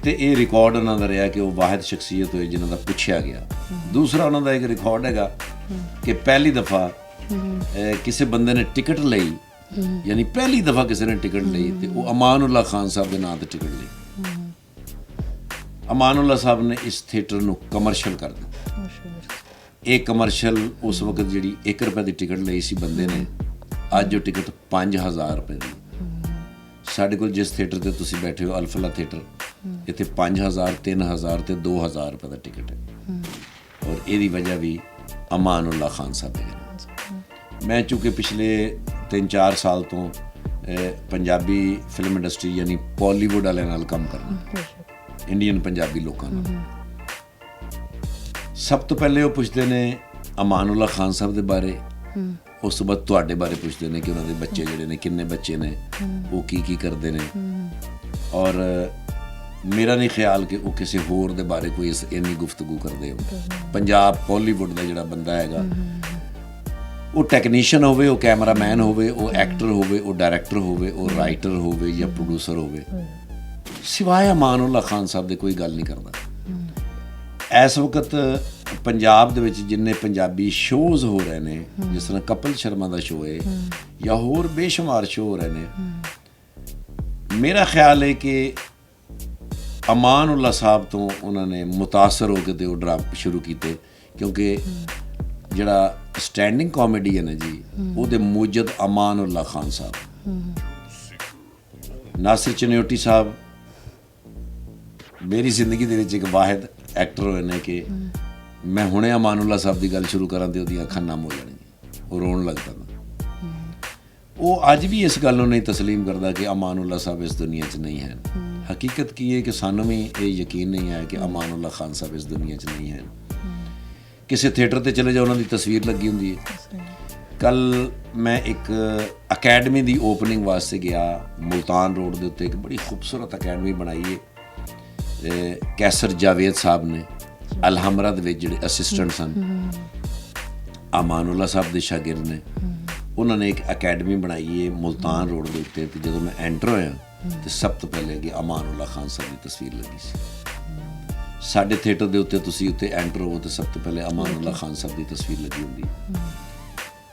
तो ये रिकॉर्ड उन्होंने रहा कि वो वाहिद शख्सियत हुई जिन्हों का पूछा गया। दूसरा उन्होंने एक रिकॉर्ड हैगा कि पहली दफ़ा किसी बंदे ने टिकट ली, यानी पहली दफ़ा किसी ने टिकट ली तो वो अमान उल्ला खान साहब के नाम से टिकट ली। अमान उल्ला साहब ने इस थिएटर को कमर्शियल कर दिया। ये कमर्शियल उस वक्त जी 1 रुपए की टिकट ली सी बंदे ने, अज वो टिकट 5000 रुपए की। साढ़े को जिस थिएटर से तुम बैठे हो अल्फला थिएटर, इतने 5000, 3000 तो 2000 रुपए का टिकट है। और यदी वजह भी अमान उल्ला खान साहब है। मैं चूँकि पिछले 3-4 साल तो पंजाबी फिल्म इंडस्ट्री यानी बॉलीवुड वाले नाल काम करना, इंडियन पंजाबी लोगों सब तो पहले वो पुछते ने अमान उल्ला खान साहब के बारे, उस तो बाद तुहाडे बारे पुछते हैं कि उन्होंने बच्चे जोड़े ने किन्ने बच्चे ने, वो की करते हैं। और मेरा नहीं ख्याल कि वो किसी होर दे बारे कोई इन्नी गुफ्तगू करते हो। पंजाब बॉलीवुड का जोड़ा बंदा है वो टैक्नीशियन होवे, वो कैमरामैन होवे, वो एक्टर होवे, वो डायरैक्टर होवे, वो राइटर होवे या प्रोड्यूसर होवे, सिवाय अमान उल्ला खान साहब दे कोई गल नहीं करता। इस वक्त पंजाब दे विच जिन्ने पंजाबी शोज़ हो रहे हैं, जिस तरह कपिल शर्मा का शो है या होर बेशुमार शो हो रहे हैं, मेरा ख्याल है कि अमान उल्ला साहब तो उन्होंने मुतासर होकर तो ड्रामा शुरू किए, क्योंकि जड़ा स्टैंडिंग कॉमेडी है ना जी, वो मूजद अमान उल्ला खान साहब। नासिर चनियोटी साहब मेरी जिंदगी दे विच एक वाहिद एक्टर होए ने कि मैं हुणे अमान उल्ला साहब की गल शुरू करा तो अखां नम हो जाएगी, वो रोन लगता था। वो अज भी इस गल नहीं तस्लीम करता कि अमान उल्ला साहब इस दुनिया च नहीं है। हकीकत की है कि सानू भी ये यकीन नहीं है कि अमान उल्ला खान साहब इस दुनिया च नहीं है। किसी थिएटर ते चले जाओ उन्होंने तस्वीर लगी होंगी है। कल मैं एक अकैडमी की ओपनिंग वास्ते गया, मुल्तान रोड के उत्ते एक बड़ी खूबसूरत अकैडमी बनाई है कैसर जावेद साहब ने, अलहमरा दे जिहड़े असिस्टेंट सन अमान उल्ला साहब के शागिर्द ने, उन्होंने एक अकैडमी बनाई है मुल्तान रोड के उत्ते। तो जो मैं एंटर होया तो सब तो पहले कि अमान उल्ला खान साहब की तस्वीर लगी सी। साडे थिएटर के उत्ते तुसीं उत्ते एंटर हो तो सब तो पहले अमान उल्ला खान साहब की तस्वीर लगी होंगी।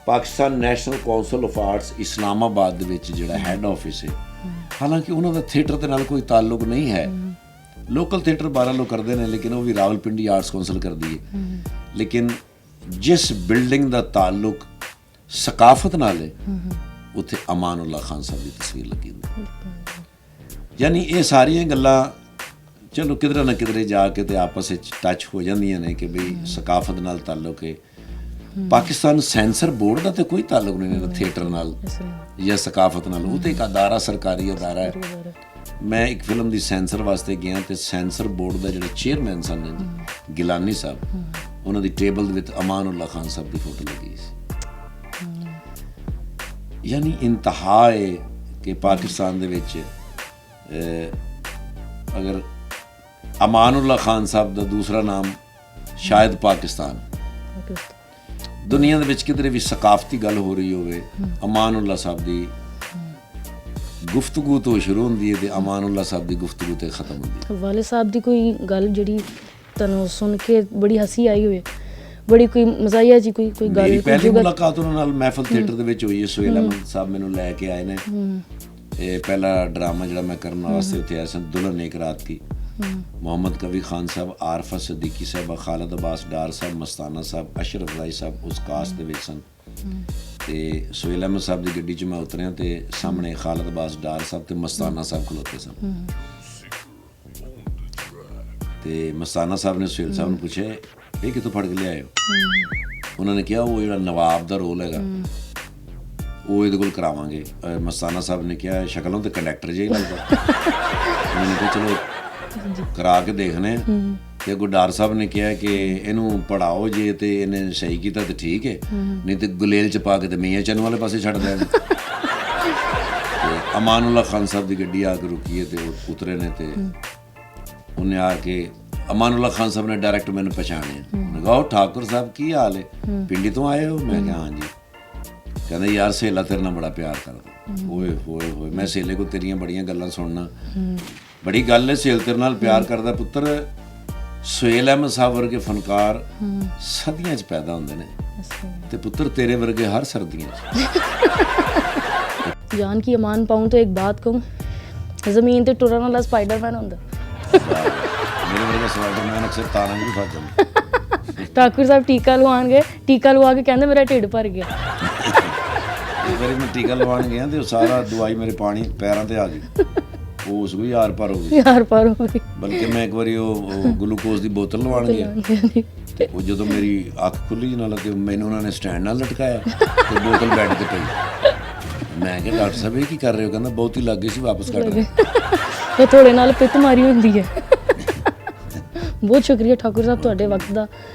Pakistan national council of arts Islamabad दे विच जिहड़ा हैड ऑफिस है, हालांकि उन्होंने थिएटर के नाल कोई ताल्लुक नहीं है। लोकल थिएटर 12 लोग करते हैं, लेकिन वो भी रावलपिंडी आर्ट्स कौंसल कर दी है। लेकिन जिस बिल्डिंग का ताल्लुक सकाफत नाल है, उत्थे अमान उल्ला खान साहब की तस्वीर लगी होंदी। यानी ये सारिया गल्लां चलो किधरे ना किधरे जाके तो आपस टच हो जांदियां ने कि बई सकाफत नाल ताल्लुक है। पाकिस्तान सेंसर बोर्ड का तो कोई ताल्लुक नहीं है थिएटर नाल या सकाफत नाल, वो तो एक अदारा सरकारी अदारा है। मैं एक फिल्म की सेंसर वास्ते गया तो सेंसर बोर्ड का जो चेयरमैन सन गिलानी साहब, उन्होंने टेबल विच अमान उल्ला खान साहब की फोटो लगी सी। यानी इंतहा है कि पाकिस्तान दे विच अगर अमान उल्ला खान साहब का दूसरा नाम शायद पाकिस्तान, दुनिया दे विच किधरे भी सकाफती गल हो रही होवे, अमान उल्ला साहब की गुफ्तगू तो शुरू होंदी है तो अमान उल्ला साहब की गुफ्तगू तो खत्म होंदी है। वाले साहब की कोई गल जिहड़ी तैनूं सुन के बड़ी हसी आई होवे, बड़ी कोई मज़ाहिया जी कोई गल? मेरी पहली मुलाकात उन्हां नाल महफल थिएटर दे विच हुई है। सुहेल अहमद साहब मैनूं लै के आए ने। पहला ड्रामा जिहड़ा मैं करन वास्ते उत्थे आया सन, दुल्हन एक रात की। मोहम्मद कवी खान साहब, आरफा सिद्दीकी साहब, खालिद अब्बास डार साहब, मस्ताना साहब, अशरफ राई साहब उस कास्ट दे विच सन। तो सुहेल अहमद साहब की गड्डी च मैं उतरिया तो सामने खालिद अब्बास डार साहब तो मस्ताना साहब खलोते सन। तो मस्ताना साहब ने सुहेल साहब ने पूछे ये कितों फड़ के लियाए हो? उन्होंने कहा वो जो नवाब का रोल है वो ये कोल करावांगे। मस्ताना साहब ने कहा शक्लों तो कंडक्टर जिहा ही लगता। उन्होंने कहा चलो करा के देखने। तो गुरदार साहब ने कहा कि इनू पढ़ाओ जे तो इन्हें सही किया तो ठीक है, नहीं तो गुलेल च पा के तो मियाँ चन्न वाले पासे छड़ देंगे। अमान उल्ला खान साहब की गड्डी आके रुकी है तो उतरे ने, तो उन्हें आके अमान उल्ला खान साहब ने डायरैक्ट मैंने पछाणिया। उन्हें कहा ठाकुर साहब की हाल है, पिंडी तो आए हो? मैं कहा हाँ जी। कहते यार सहेला तेरे नाल बड़ा प्यार करदा। ओए होए होए, मैं सहेले को तेरियां बड़ियां गल्लां सुनना ਬੜੀ ਗੱਲ ਹੈ। ਸੁਹੇਲ ਤੇਰੇ ਨਾਲ ਪਿਆਰ ਕਰਦਾ ਪੁੱਤਰ। ਸੁਹੇਲ ਅਹਿਮਦ ਸਾਹਿਬ ਵਰਗੇ ਫਨਕਾਰ ਸਰਦੀਆਂ 'ਚ ਪੈਦਾ ਹੁੰਦੇ ਨੇ ਤੇ ਪੁੱਤਰ ਤੇਰੇ ਵਰਗੇ ਹਰ ਸਰਦੀਆਂ 'ਚ। जान की अमान पाऊँ तो एक बात कहूँ, जमीन ते टुरन वाला स्पाइडरमैन होंदा। ਮੇਰੇ ਵਰਗਾ ਸਵਾਈਡਰਮੈਨ ਅਕਸਰ ਤਾਰਾਂ 'ਚ ਵੀ ਫਸ ਜਾਂਦਾ। ਠਾਕੁਰ ਸਾਹਿਬ ਟੀਕਾ ਲਵਾਉਣ ਗਏ, ਟੀਕਾ ਲਵਾ ਕੇ ਕਹਿੰਦੇ ਮੇਰਾ ਢਿੱਡ ਭਰ ਗਿਆ। ਇੱਕ ਵਾਰੀ ਮੈਂ ਟੀਕਾ ਲਵਾਉਣ ਗਿਆ ਤੇ ਉਹ ਸਾਰਾ ਦਵਾਈ ਮੇਰੇ ਪਾਣੀ ਪੈਰਾਂ ਤੇ ਆ ਗਈ। ਉਹ ਉਸ ਵੀ ਆਰ ਪਾਰ ਹੋ ਗਈ। ਯਾਰ ਪਰ ਹੋ ਗਈ। ਬਲਕਿ ਮੈਂ ਇੱਕ ਵਾਰੀ ਉਹ ਗਲੂਕੋਜ਼ ਦੀ ਬੋਤਲ ਲਵਾਉਣ ਗਿਆ ਤੇ ਉਹ ਜਦੋਂ ਮੇਰੀ ਅੱਖ ਖੁੱਲੀ ਨਾਲ ਤੇ ਮੈਨੂੰ ਉਹਨਾਂ ਨੇ ਸਟੈਂਡ ਨਾਲ ਲਟਕਾਇਆ ਤੇ ਬੋਤਲ ਬੈੱਡ ਤੇ ਪਈ। ਮੈਂ ਕਿਹਾ ਡਾਕਟਰ ਸਾਹਿਬ ਇਹ ਕੀ ਕਰ ਰਹੇ ਹੋ? ਕਹਿੰਦਾ ਬਹੁਤੀ ਲੱਗ ਗਈ ਸੀ, ਵਾਪਸ ਕੱਢ ਰਹੇ। ਇਹ ਥੋੜੇ ਨਾਲ ਪਿੱਤ ਮਾਰੀ ਹੁੰਦੀ ਹੈ। ਬਹੁਤ ਸ਼ੁਕਰੀਆ ਠਾਕੁਰ ਸਾਹਿਬ ਤੁਹਾਡੇ ਵਕਤ ਦਾ।